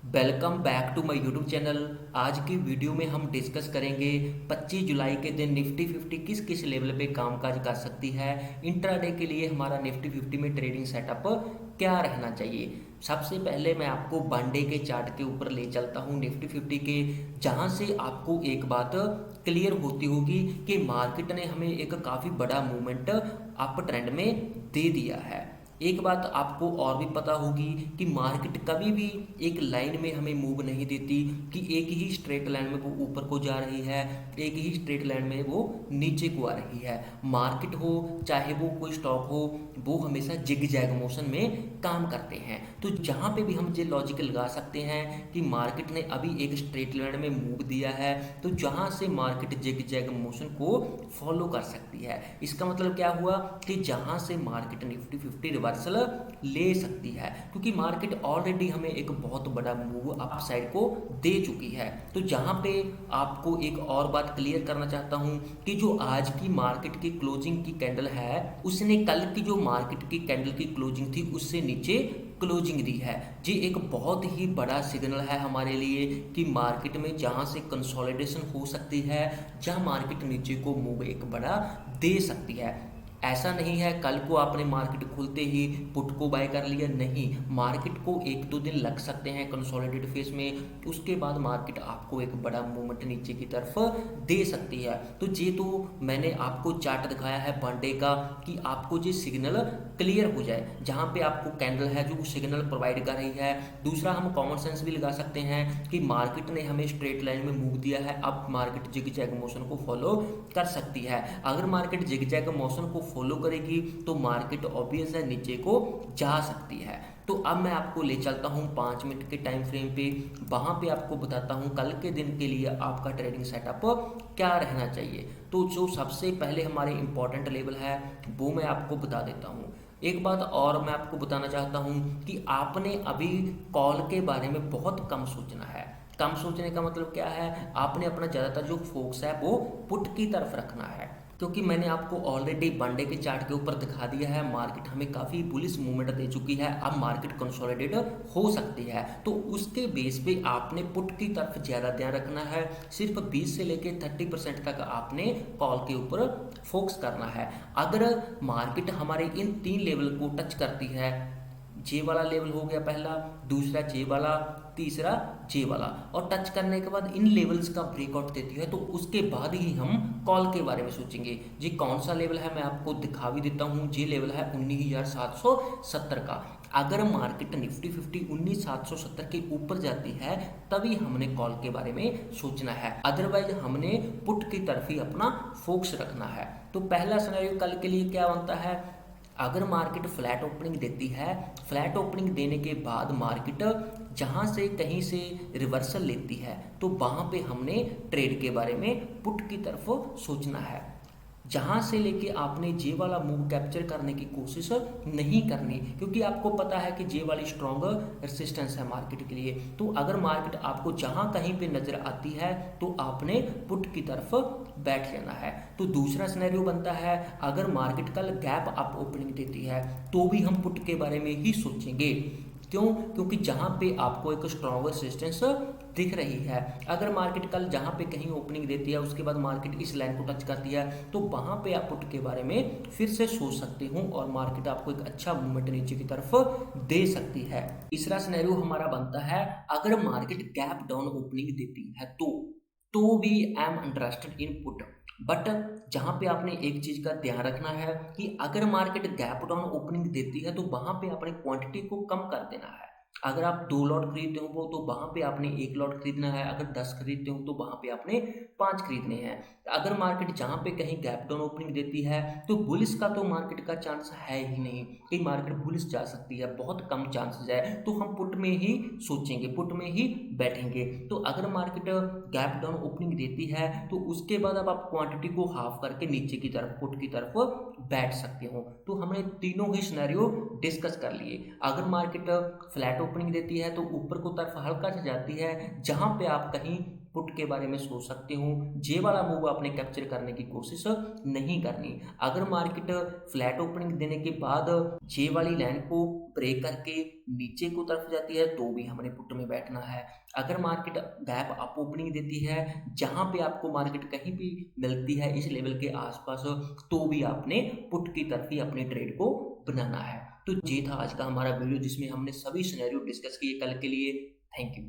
Welcome back to my YouTube channel. आज की video में हम डिस्कस करेंगे 25 जुलाई के दिन निफ्टी 50 किस किस लेवल पे कामकाज कर सकती है। इंट्राडे के लिए हमारा निफ्टी 50 में ट्रेडिंग सेटअप क्या रहना चाहिए। सबसे पहले मैं आपको वन डे के चार्ट के ऊपर ले चलता हूँ निफ्टी 50 के, जहाँ से आपको एक बात क्लियर होती होगी कि मार्केट ने हमें एक काफ़ी बड़ा मूवमेंट अप ट्रेंड में दे दिया है। एक बात आपको और भी पता होगी कि मार्केट कभी भी एक लाइन में हमें मूव नहीं देती कि एक ही स्ट्रेट लाइन में वो ऊपर को जा रही है, एक ही स्ट्रेट लाइन में वो नीचे को आ रही है। मार्केट हो चाहे वो कोई स्टॉक हो, वो हमेशा जिग जैग मोशन में काम करते हैं। तो जहाँ पे भी हम ये लॉजिक लगा सकते हैं कि मार्केट ने अभी एक स्ट्रेट लाइन में मूव दिया है, तो जहाँ से मार्केट जिग जैग मोशन को फॉलो कर सकती है। इसका मतलब क्या हुआ कि जहाँ से मार्केट निफ्टी 50 रिवर्सल ले सकती है, क्योंकि मार्केट ऑलरेडी हमें एक बहुत बड़ा मूव अप साइड को दे चुकी है। तो जहाँ पे आपको एक और बात क्लियर करना चाहता हूँ कि जो आज की मार्केट की क्लोजिंग की कैंडल है, उसने कल की जो मार्केट की कैंडल की क्लोजिंग थी उससे नीचे क्लोजिंग दी है। जी एक बहुत ही बड़ा सिग्नल है हमारे लिए कि मार्केट में जहाँ से कंसोलिडेशन हो सकती है, जहाँ मार्केट नीचे को मूव एक बड़ा दे सकती है। ऐसा नहीं है कल को आपने मार्केट खुलते ही पुट को बाय कर लिया, नहीं। मार्केट को एक दो दिन लग सकते हैं कंसोलिडेट फेस में, उसके बाद मार्केट आपको एक बड़ा मूवमेंट नीचे की तरफ दे सकती है। तो ये तो मैंने आपको चार्ट दिखाया है वन डे का कि आपको ये सिग्नल क्लियर हो जाए, जहाँ पे आपको कैंडल है जो सिग्नल प्रोवाइड कर रही है। दूसरा हम कॉमन सेंस भी लगा सकते हैं कि मार्केट ने हमें स्ट्रेट लाइन में मूव दिया है, अब मार्केट जिग जैग मोशन को फॉलो कर सकती है। अगर मार्केट जिग जैग मोशन को फॉलो करेगी तो मार्केट ऑब्वियस है नीचे को जा सकती है। तो अब मैं आपको ले चलता हूँ 5 मिनट के टाइम फ्रेम पे, वहाँ पे आपको बताता हूँ कल के दिन के लिए आपका ट्रेडिंग सेटअप क्या रहना चाहिए। तो जो सबसे पहले हमारे इंपॉर्टेंट लेवल है वो मैं आपको बता देता हूँ। एक बात और मैं आपको बताना चाहता हूँ कि आपने अभी कॉल के बारे में बहुत कम सोचना है। कम सोचने का मतलब क्या है, आपने अपना ज़्यादातर जो फोकस है वो पुट की तरफ रखना है, क्योंकि मैंने आपको ऑलरेडी वन डे के चार्ट के ऊपर दिखा दिया है मार्केट हमें काफ़ी बुलिश मूवमेंट दे चुकी है, अब मार्केट कंसोलिडेट हो सकती है। तो उसके बेस पे आपने पुट की तरफ ज़्यादा ध्यान रखना है। सिर्फ 20 से लेके 30% तक आपने कॉल के ऊपर फोकस करना है। अगर मार्केट हमारे इन तीन लेवल को टच करती है, जे वाला लेवल हो गया पहला, दूसरा जे वाला, तीसरा जे वाला, और टच करने के बाद इन लेवल्स का ब्रेकआउट देती है, तो उसके बाद ही हम कॉल के बारे में सोचेंगे। जी कौन सा लेवल है मैं आपको दिखा भी देता हूँ। जे लेवल है 19,770 का। अगर मार्केट निफ्टी 50 19,770 के ऊपर जाती है तभी हमने कॉल के बारे में सोचना है, अदरवाइज हमने पुट की तरफ ही अपना फोकस रखना है। तो पहला सिनेरियो कल के लिए क्या बनता है, अगर मार्केट फ्लैट ओपनिंग देती है, फ्लैट ओपनिंग देने के बाद मार्केट जहाँ से कहीं से रिवर्सल लेती है, तो वहाँ पे हमने ट्रेड के बारे में पुट की तरफ सोचना है। जहाँ से लेके आपने जे वाला मूव कैप्चर करने की कोशिश नहीं करनी, क्योंकि आपको पता है कि जे वाली स्ट्रॉन्ग रेसिस्टेंस है मार्केट के लिए। तो अगर मार्केट आपको जहाँ कहीं पे नज़र आती है तो आपने पुट की तरफ बैठ लेना है। तो दूसरा सिनेरियो बनता है, अगर मार्केट कल गैप अप ओपनिंग देती है तो भी हम पुट के बारे में ही सोचेंगे। क्यों? क्योंकि जहाँ पे आपको एक स्ट्रॉन्ग रेजिस्टेंस दिख रही है, अगर मार्केट कल जहाँ पे कहीं ओपनिंग देती है उसके बाद मार्केट इस लाइन को टच करती है, तो वहाँ पे आप पुट के बारे में फिर से सोच सकते हो और मार्केट आपको एक अच्छा मूवमेंट नीचे की तरफ दे सकती है। तीसरा सिनेरियो हमारा बनता है, अगर मार्केट गैप डाउन ओपनिंग देती है तो भी I am interested in put. But जहाँ पे आपने एक चीज़ का ध्यान रखना है कि अगर मार्केट गैप डाउन ओपनिंग देती है तो वहाँ पे अपने क्वांटिटी को कम कर देना है। अगर आप 2 लॉट खरीदते हो तो वहाँ पे आपने 1 लॉट खरीदना है, अगर 10 खरीदते हो तो वहाँ पे आपने 5 खरीदने हैं। अगर मार्केट जहाँ पे कहीं गैप डाउन ओपनिंग देती है तो बुलिस का तो मार्केट का चांस है ही नहीं कि मार्केट बुलिस जा सकती है, बहुत कम चांसेस है। तो हम पुट में ही सोचेंगे, पुट में ही बैठेंगे। तो अगर मार्केट गैप डाउन ओपनिंग देती है तो उसके बाद अब आप क्वांटिटी को हाफ करके नीचे की तरफ पुट की तरफ बैठ सकते हो। तो हमने तीनों ही सिनेरियो डिस्कस कर लिए। अगर मार्केट फ्लैट ओपनिंग देती है तो ऊपर को तरफ हल्का सा जाती है, जहां पे आप कहीं पुट के बारे में सोच सकते हो। जे वाला मूव आपने कैप्चर करने की कोशिश नहीं करनी। अगर मार्केट फ्लैट ओपनिंग देने के बाद जे वाली लाइन को ब्रेक करके नीचे को तरफ जाती है तो भी हमने पुट में बैठना है। अगर मार्केट गैप अप ओपनिंग देती है, जहां पे आपको मार्केट कहीं भी मिलती है इस लेवल के आसपास, तो भी आपने पुट की तरफ ही अपने ट्रेड को बनाना है। तो ये था आज का हमारा वीडियो जिसमें हमने सभी सिनेरियो डिस्कस किए कल के लिए। Thank you.